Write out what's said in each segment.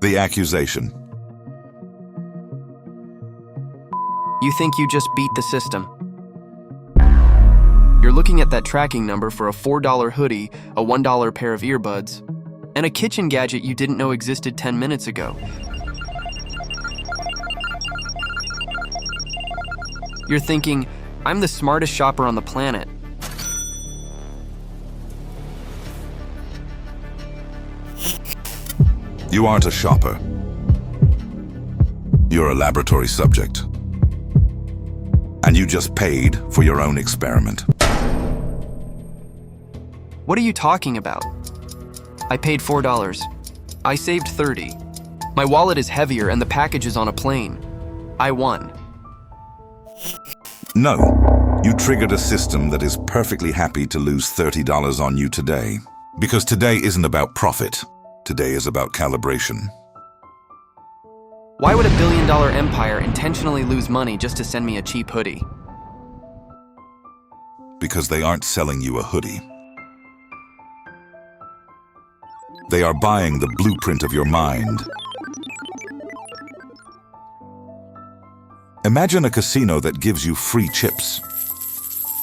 The accusation. You think you just beat the system. You're looking at that tracking number for a $4 hoodie, a $1 pair of earbuds, and a kitchen gadget you didn't know existed 10 minutes ago. You're thinking, I'm the smartest shopper on the planet. You aren't a shopper. You're a laboratory subject. And you just paid for your own experiment. What are you talking about? I paid $4. I saved $30. My wallet is heavier and the package is on a plane. I won. No, you triggered a system that is perfectly happy to lose $30 on you today. Because today isn't about profit. Today is about calibration. Why would a billion-dollar empire intentionally lose money just to send me a cheap hoodie? Because they aren't selling you a hoodie. They are buying the blueprint of your mind. Imagine a casino that gives you free chips.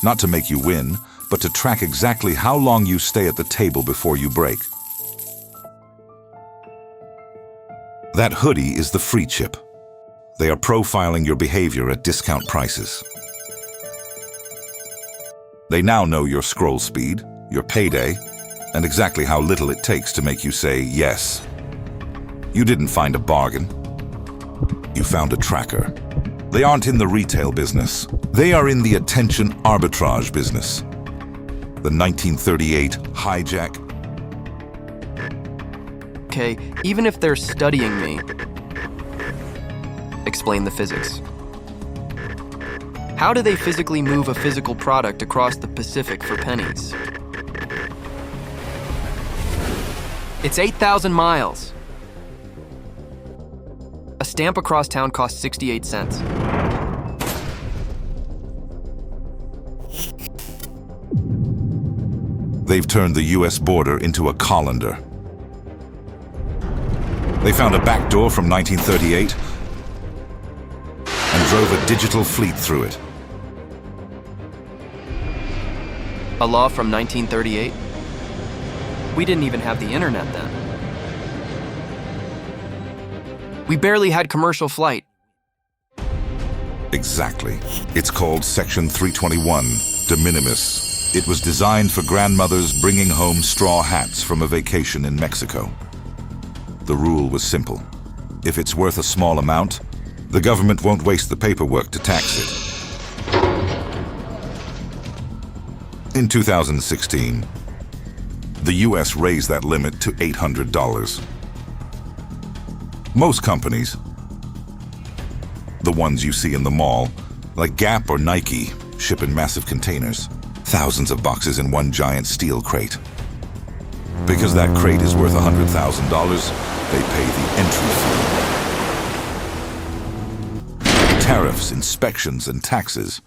Not to make you win, but to track exactly how long you stay at the table before you break. That hoodie is the free chip. They are profiling your behavior at discount prices. They now know your scroll speed, your payday, and exactly how little it takes to make you say yes. You didn't find a bargain. You found a tracker. They aren't in the retail business. They are in the attention arbitrage business. The 1938 Hijack. Okay, even if they're studying me, explain the physics. How do they physically move a physical product across the Pacific for pennies? It's 8,000 miles. A stamp across town costs 68 cents. They've turned the US border into a colander. They found a back door from 1938 and drove a digital fleet through it. A law from 1938? We didn't even have the internet then. We barely had commercial flight. Exactly. It's called Section 321, de minimis. It was designed for grandmothers bringing home straw hats from a vacation in Mexico. The rule was simple. If it's worth a small amount, the government won't waste the paperwork to tax it. In 2016, the US raised that limit to $800. Most companies, the ones you see in the mall, like Gap or Nike, ship in massive containers, thousands of boxes in one giant steel crate. Because that crate is worth $100,000, they pay the entry fee. Tariffs, inspections, and taxes.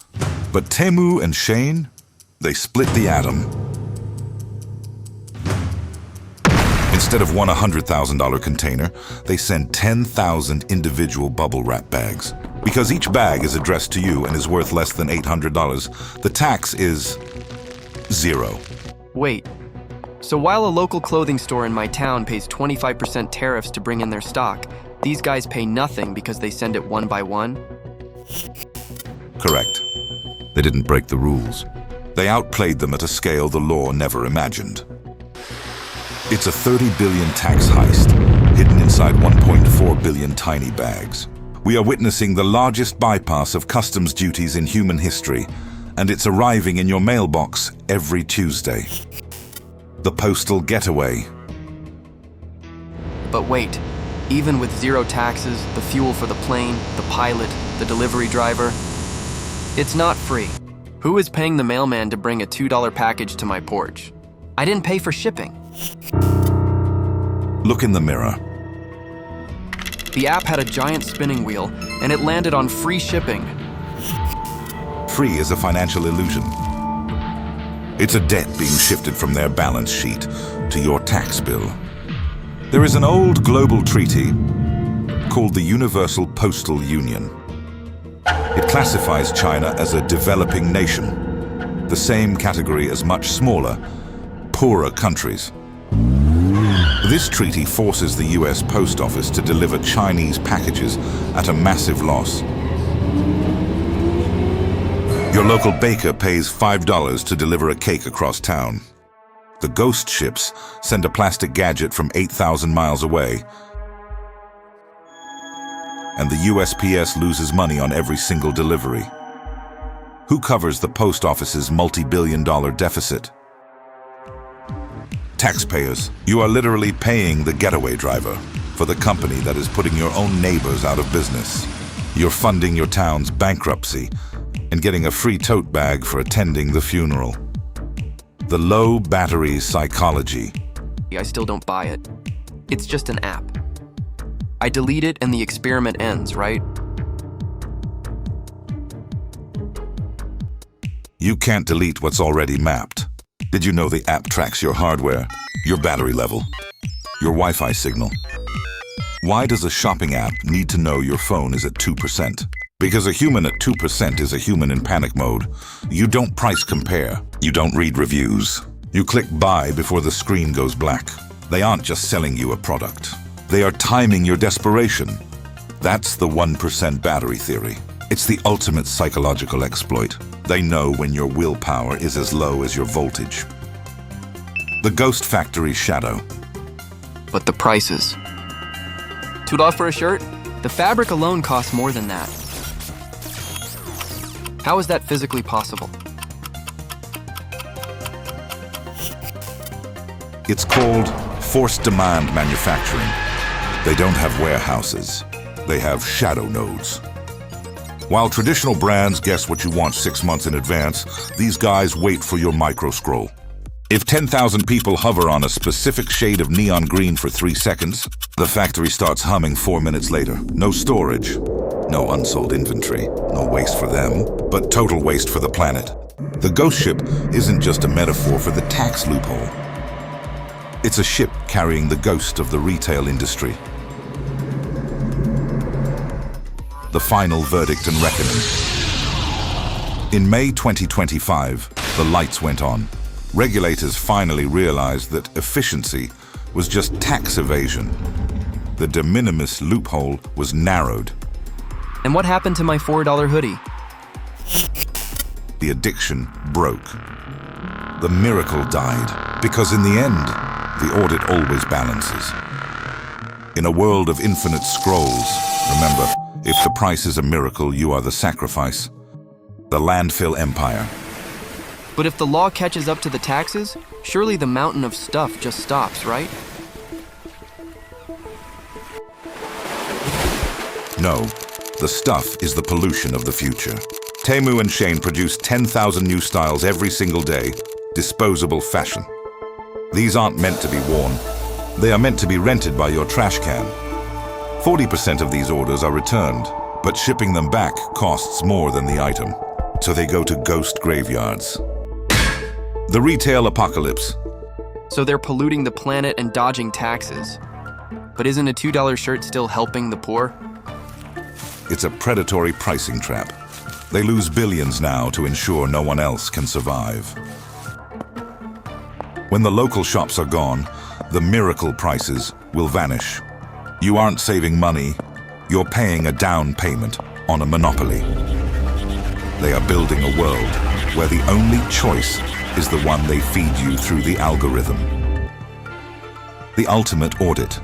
But Temu and Shein, they split the atom. Instead of one $100,000 container, they send 10,000 individual bubble wrap bags. Because each bag is addressed to you and is worth less than $800, the tax is $0. Wait, so while a local clothing store in my town pays 25% tariffs to bring in their stock, these guys pay nothing because they send it one by one? Correct. They didn't break the rules. They outplayed them at a scale the law never imagined. It's a 30 billion tax heist, hidden inside 1.4 billion tiny bags. We are witnessing the largest bypass of customs duties in human history, and it's arriving in your mailbox every Tuesday. The Postal Getaway. But wait, even with zero taxes, the fuel for the plane, the pilot, the delivery driver, it's not free. Who is paying the mailman to bring a $2 package to my porch? I didn't pay for shipping. Look in the mirror. The app had a giant spinning wheel, and it landed on free shipping. Free is a financial illusion. It's a debt being shifted from their balance sheet to your tax bill. There is an old global treaty called the Universal Postal Union. It classifies China as a developing nation, the same category as much smaller, poorer countries. This treaty forces the US Post Office to deliver Chinese packages at a massive loss. Your local baker pays $5 to deliver a cake across town. The ghost ships send a plastic gadget from 8,000 miles away. And the USPS loses money on every single delivery. Who covers the post office's multi-billion-dollar deficit? Taxpayers. You are literally paying the getaway driver for the company that is putting your own neighbors out of business. You're funding your town's bankruptcy and getting a free tote bag for attending the funeral. The low battery psychology. I still don't buy it. It's just an app. I delete it and the experiment ends, right? You can't delete what's already mapped. Did you know the app tracks your hardware, your battery level, your Wi-Fi signal? Why does a shopping app need to know your phone is at 2%? Because a human at 2% is a human in panic mode. You don't price compare. You don't read reviews. You click buy before the screen goes black. They aren't just selling you a product. They are timing your desperation. That's the 1% battery theory. It's the ultimate psychological exploit. They know when your willpower is as low as your voltage. The Ghost Factory Shadow. But the prices. $2 for a shirt? The fabric alone costs more than that. How is that physically possible? It's called forced demand manufacturing. They don't have warehouses. They have shadow nodes. While traditional brands guess what you want 6 months in advance, these guys wait for your micro-scroll. If 10,000 people hover on a specific shade of neon green for 3 seconds, the factory starts humming 4 minutes later. No storage, no unsold inventory, no waste for them, but total waste for the planet. The ghost ship isn't just a metaphor for the tax loophole. It's a ship carrying the ghost of the retail industry. The final verdict and reckoning. In May 2025, the lights went on. Regulators finally realized that efficiency was just tax evasion. The de minimis loophole was narrowed. And what happened to my $4 hoodie? The addiction broke. The miracle died, because in the end, the audit always balances. In a world of infinite scrolls, remember, if the price is a miracle, you are the sacrifice. The landfill empire. But if the law catches up to the taxes, surely the mountain of stuff just stops, right? No, the stuff is the pollution of the future. Temu and Shein produce 10,000 new styles every single day. Disposable fashion. These aren't meant to be worn. They are meant to be rented by your trash can. 40% of these orders are returned, but shipping them back costs more than the item. So they go to ghost graveyards. The retail apocalypse. So they're polluting the planet and dodging taxes. But isn't a $2 shirt still helping the poor? It's a predatory pricing trap. They lose billions now to ensure no one else can survive. When the local shops are gone, the miracle prices will vanish. You aren't saving money, you're paying a down payment on a monopoly. They are building a world where the only choice is the one they feed you through the algorithm. The ultimate audit.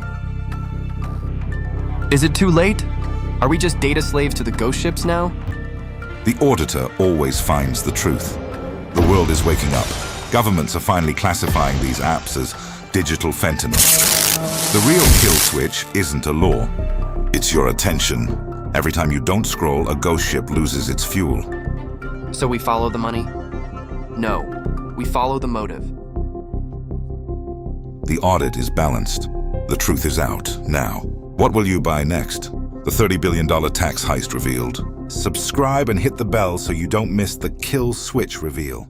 Is it too late? Are we just data slaves to the ghost ships now? The auditor always finds the truth. The world is waking up. Governments are finally classifying these apps as digital fentanyl. The real kill switch isn't a law. It's your attention. Every time you don't scroll, a ghost ship loses its fuel. So we follow the money? No, we follow the motive. The audit is balanced. The truth is out now. What will you buy next? The $30 billion tax heist revealed. Subscribe and hit the bell so you don't miss the kill switch reveal.